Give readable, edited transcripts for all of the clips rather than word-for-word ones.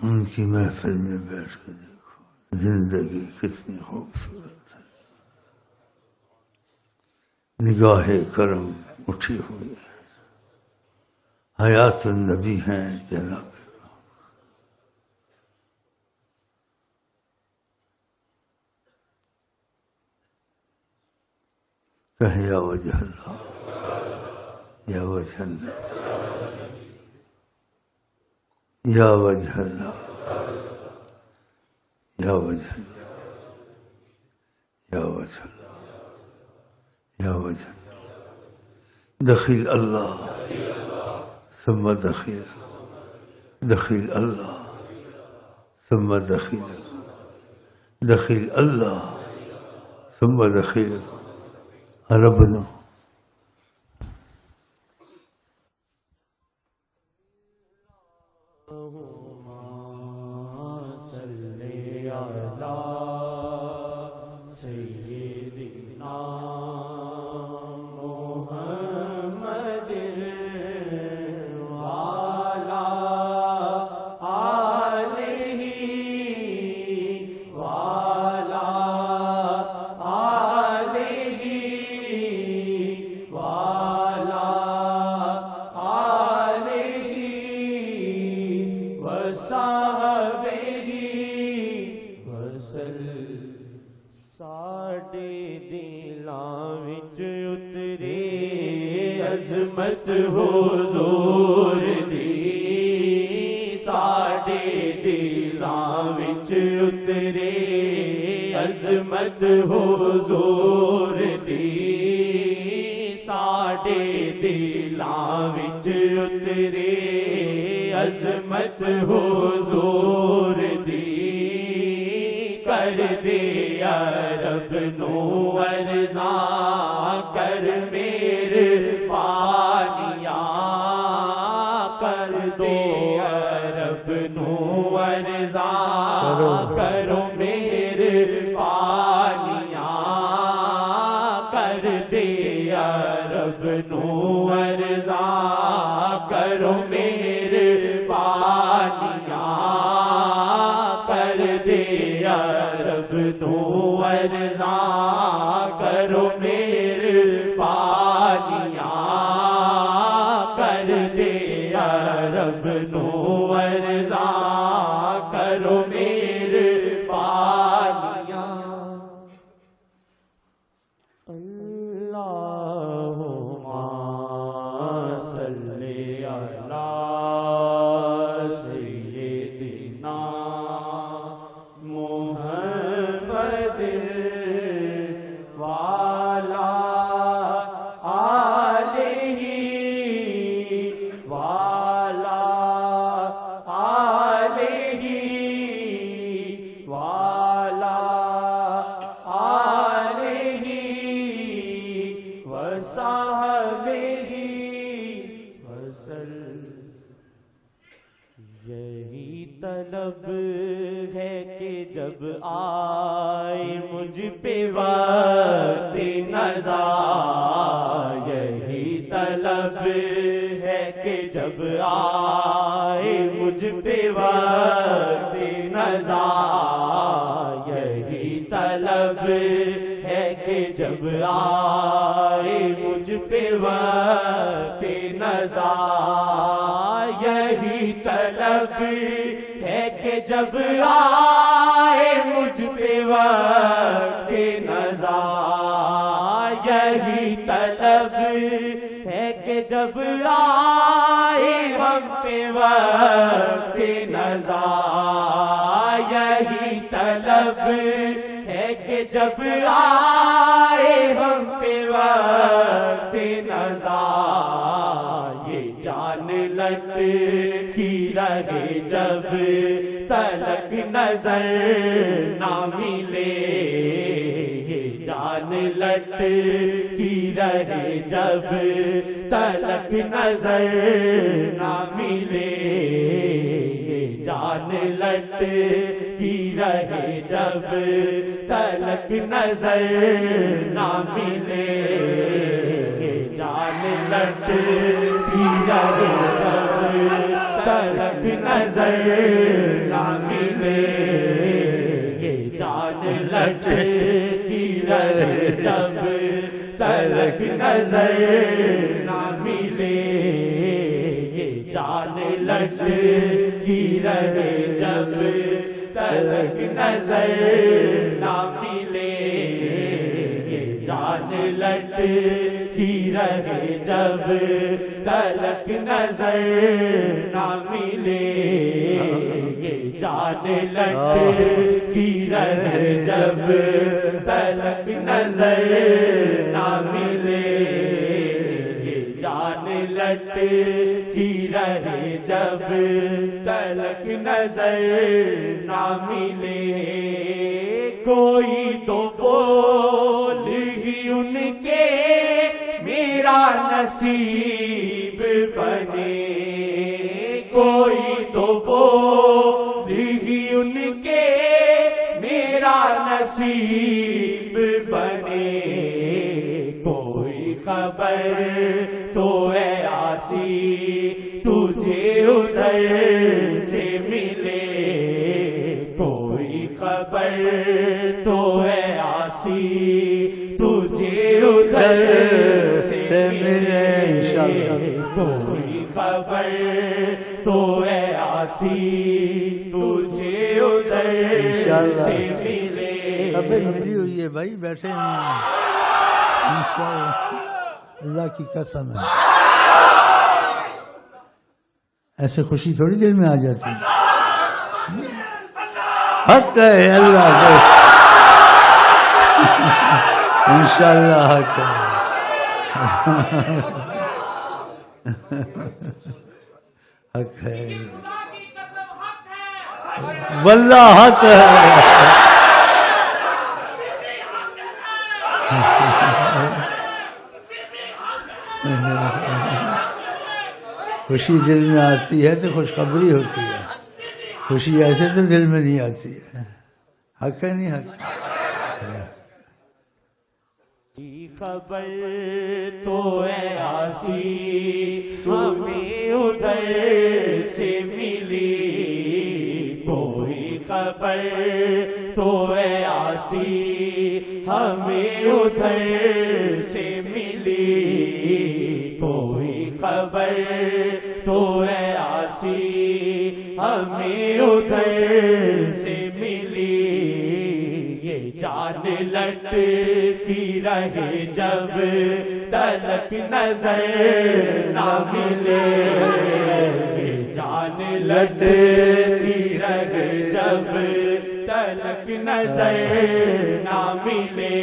ان کی محفل میں بیٹھ کے دیکھو زندگی کتنی خوبصورت ہے، نگاہ کرم اٹھی ہوئی ہے، حیات النبی ہیں جناب۔ کہیں یا وجہ اللہ، یا وجہ اللہ، یا وجہ اللہ، یا وجہ اللہ، یا وجہ اللہ، یا وجہ اللہ، دخیل اللہ ثم دخیل، دخیل اللہ ثم دخیل، دخیل اللہ ثم دخیل ربنا۔ عظمت حضور دی ساڈے دلاں وچ اترے، عظمت حضور دی ساڈے دلاں وچ اترے، عظمت حضور دی کر دے یا رب نو ارزاں کر میرے پانیاں، کر دے یا رب نو ارزاں کرو میرے پانیاں، کر دے یا رب نو ارزاں کرو میرے پانیاں، کر دے یا رب نو ارزاں کرو میرے پانیاں، کر دے یا رب نو ارزاں کرو میرے پانیاں۔ اللہم صلی علی سیدنا محمد والا آلہ والا آلہ والا آلہ وصحبہ وسلم۔ یہی طلب ہے کہ جب آئے مجھ پہ وقت نزا، یہی طلب ہے کہ جب آئے مجھ پہ وقت نزا، یہی طلب ہے کہ جب آئے مجھ پہ وقت نزا، یہی طلب ہے کہ جب آئے مجھ پہ وقت نزا، یہی طلب ہے کہ جب آئے ہم پہ وقت نزا، یہی طلب ہے کہ جب آئے ہم پہ وقت نزا، یہ جان لٹ کی رہے جب تلک نظر نہ ملے، یہ جان لٹ کی رہے جب تلک نظر نہ ملے، یہ جان لٹ کی رہے جب تلک نظر نہ ملے، جان لٹ کی رہے جب تلک نظر نہ ملے، یہ جان لٹکی رہے جب تلک نظر نہ ملے، یہ جان لٹکی رہے جب تلک نظر نہ ملے، یہ جان لٹکی رہے جب تلک نظر نہ ملے، یہ جان لٹکی رہے جب تلک نظر نہ ملے، یہ جان لٹکی رہے جب تلک نظر نہ ملے، کوئی تو بول ہی ان کے میرا نصیب بنے، کوئی تو بول ہی ان کے میرا نصیب بنے، کوئی خبر تو اے آسی تجھے ادھر سے ملے، کوئی خبر تو اے آسی تجھے ادھر سے ملے، کوئی خبر تو اے آسی تجھے ادھر سے ملے۔ خبر ملی ہوئی ہے بھائی، بیٹھے ہیں انشاءاللہ، اللہ کی قسم ہے، ایسے خوشی تھوڑی دیر میں آ جاتی ہے، حق ہے اللہ کا، انشاءاللہ حق ہے، حق ہے واللہ حق ہے، خوشی دل میں آتی ہے تو خوشخبری ہوتی ہے، خوشی ایسے تو دل میں نہیں آتی ہے، حق ہے نہیں حق؟ خبر تو اے آسی ہمیں ادھر سے ملی، کوئی خبر تو اے آسی ہمیں ادھر سے ملی، کوئی خبر تو اے آسی ہمیں ادھر سے ملی، یہ جان لٹکی رہے جب تلک نظر نہ ملے، یہ جان لٹکی رہے جب تلک نظر نہ ملے،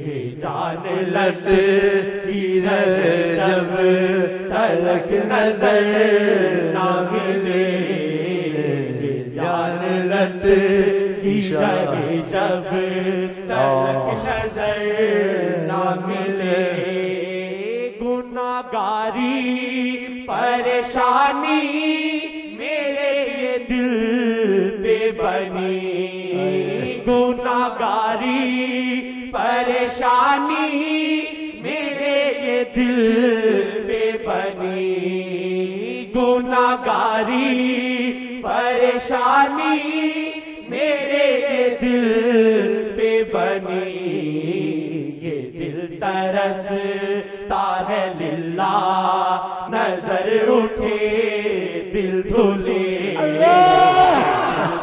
یہ جان لٹکی رہے جب تلک نظر نہ ملے، یہ جان لٹکی رہے جب تلک نظر نہ ملے، گناہگاری پریشانی میرے یہ دل پہ بنی، گناہگاری پریشانی میرے یہ دل پہ بنی، گناہگاری پریشانی میرے دل پہ بنی، یہ دل ترستا ہے للہ نظر اٹھے دل دھلے،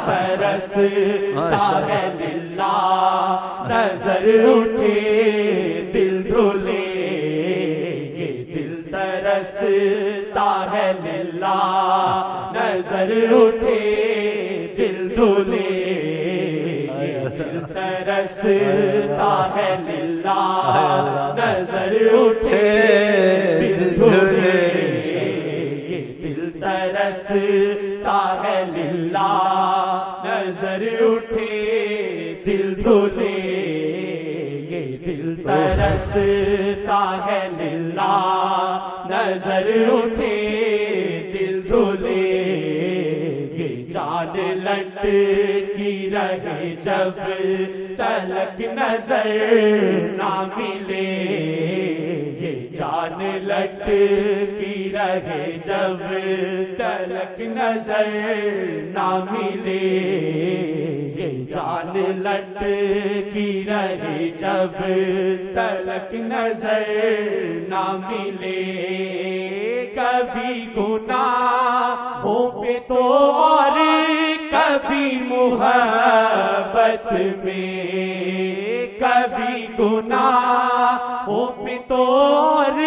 ترستا ہے للہ نظر اٹھے دل دھلے، یہ دل ترستا ہے للہ نظر اٹھے دل دھلے، دل ترستا ہے للہ نظر اٹھے دل دھلے، یہ دل ترستا ہے للہ نظر اٹھے دل دھلے، یہ دل ترستا ہے للہ نظر اٹھے دل دھلے، یہ جان لٹکی رہے جب تلک نظر نہ ملے، یہ جان لٹ کی رہے جب تلک نظر نہ ملے، یہ جان لٹ کی رہے جب تلک نظر نہ ملے، کبھی گناہوں پہ تو اور کبھی محبت میں، کبھی گناہوں پہ تو اور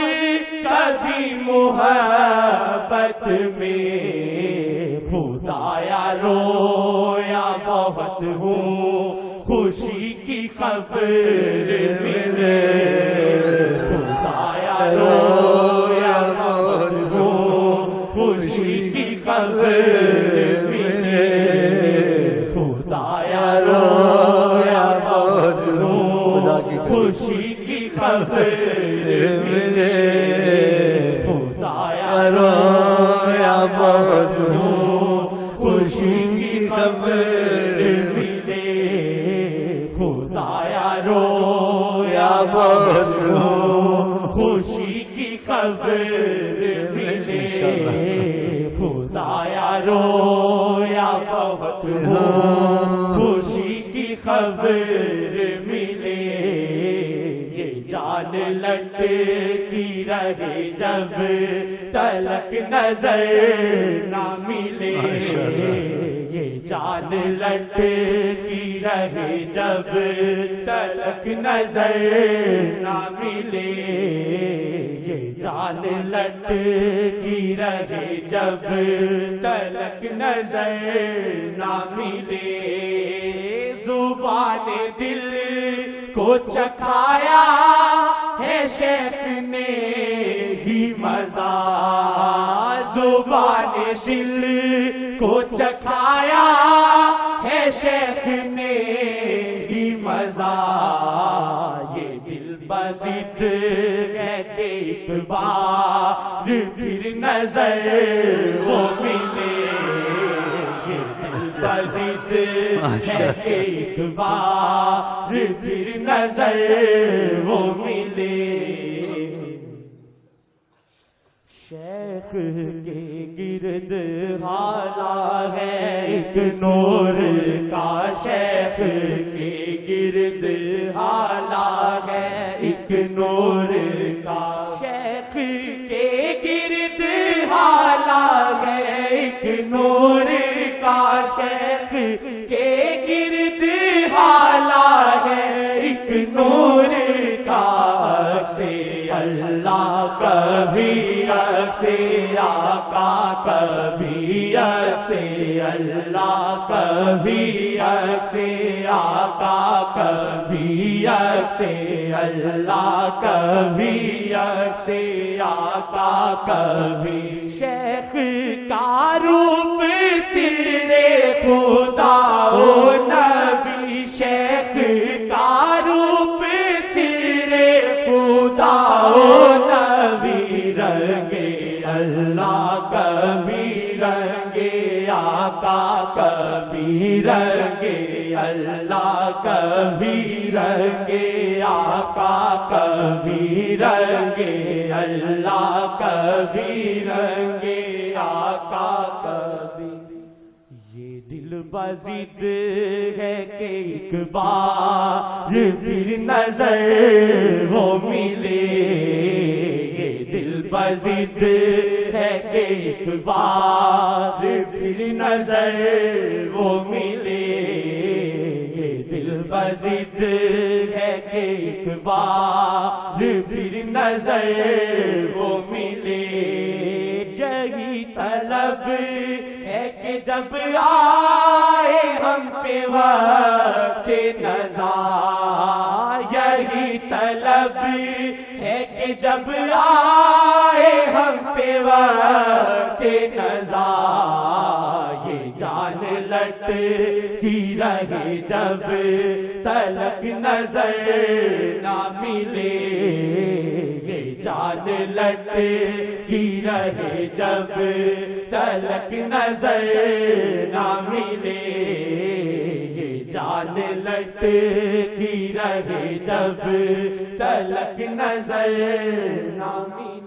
کبھی محبت میں، خدایا رویا بہت ہوں خوشی کی خبر ملے، خدایا رویا بہت ہوں خوشی کی خبر ملے، خدایا رویا بہت ہوں خوشی کی خبر ملے، خدایا رویا بہت ہوں خوشی کی خبر ملے، خدایا رویا بہت ہوں خوشی کی خبر ملے، خدایا رویا بہت ہوں خوشی کی خبر ملے، یہ جان لٹ کی رہے جب تلک نظر نہ ملے، یہ جان لٹ کی رہے جب تلک نظر نہ ملے، یہ جان لٹ کی رہے جب تلک نظر نہ ملے، زبان دل کو چکھایا ہے شیخ نے ہی مزہ، زبان دل کو چکھایا ہے شیخ نے ہی مزہ، یہ دل بضد ہے کہ ایک بار پھر نظر وہ ملے، یہ دل بضد ہے کہ ایک بار پھر نظر وہ ملے، شیخ کے گرد حالا ہے ایک نور کا، شیخ کے گرد حالا ہے ایک نور کا، شیخ کے گرد حالا ہے ایک نور کا، شیخ کے گرد حالا ہے ایک نور کا، سے اللہ کبھی سے آقا کبھی سے اللہ کبھی سے آقا کبھی سے اللہ کبھی سے آقا کبھی، شیخ کا روپ سرے خدا و نبی، شیخ کا روپ سرے خدا و نبی، رنگے اللہ کبھی رنگے آقا کبھی رنگے اللہ کبھی رنگے آقا کبھی رنگے اللہ کبھی رنگے آقا کبھی، یہ دل بضد ہے کہ ایک بار پھر نظر وہ ملے، یہ دل بضد ہے کہ ایک بار پھر نظر وہ ملے، یہ دل بضد ہے کہ ایک بار پھر نظر وہ ملے، یہی طلب ہے کہ جب آئے ہم پہ وقت نزا، یہی طلب ہے کہ جب آئے ہم پہ وقت نزا، یہ جان لٹ کی رہے جب تلک نظر نہ ملے، یہ جان لٹ کی رہے جب تلک نظر نہ ملے، یہ جان لٹکی رہے جب تلک نظر نہ ملے